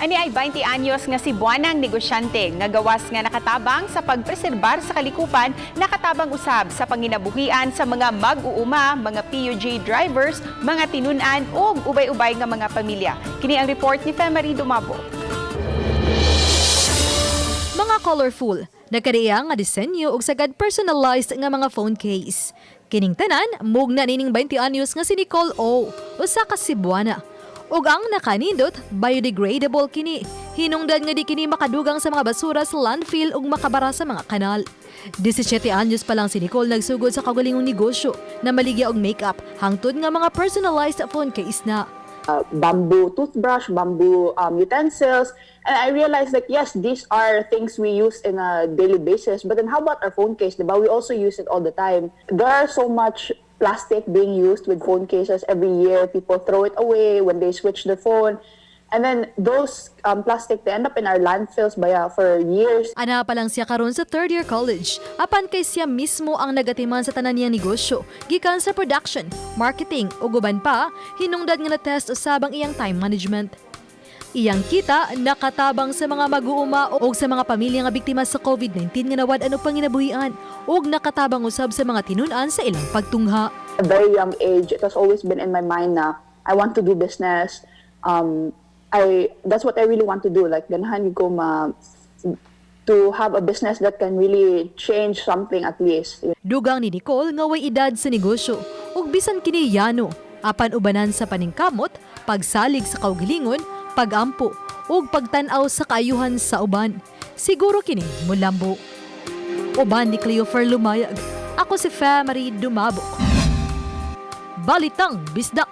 Ani ay 20 anyos nga si buwanang negosyante nga gawas nga nakatabang sa pagpreserbar sa kalikupan, nakatabang usab sa panginabuhian sa mga mag-uuma, mga PUJ drivers, mga tinunan o ubay-ubay nga mga pamilya. Kini ang report ni Femari Dumabo. Mga colorful, nagkariya nga disenyo ug sagad personalized nga mga phone case. Kining tanan, mugna nining 20 anyos nga si Nicole O, usa ka Cebuana. Ug ang nakanindot, biodegradable kini. Hinungdan nga di kini makadugang sa mga basura sa landfill ug makabara sa mga kanal. 17 anyos pa lang si Nicole nagsugod sa kaugalingong negosyo na maligya og makeup hangtod nga mga personalized phone case na. Bamboo toothbrush, bamboo utensils. And I realized that yes, these are things we use in a daily basis. But then how about our phone case? Diba? We also use it all the time. There are so much plastic being used with phone cases every year. People throw it away when they switch their phone. And then those plastic, they end up in our landfills for years. Ana pa lang siya karon sa third year college. Apan kay siya mismo ang nagatiman sa tanan niyang negosyo, gikan sa production, marketing ug uban pa, hinungdan nga na-test usab ang iyang time management. Iyang kita nakatabang sa mga mag-uuma ug sa mga pamilya nga biktima sa COVID-19 nga nawad-an og panginabuhian ug nakatabang usab sa mga tinunan sa ilang pagtungha. At a very young age, it has always been in my mind na I want to do business. That's what I really want to do. Like, ganahan ko to have a business that can really change something at least. Dugang ni Nicole nga way edad sa negosyo ug bisan kini yano, apan ubanan sa paningkamot, pagsalig sa kaugalingon, pagampo ug pagtan-aw sa kaayuhan sa uban. Siguro kini mulambo. Uban ni Cleofer Lumayag. Ako si Femari Dumabok. Balitang Bisdak.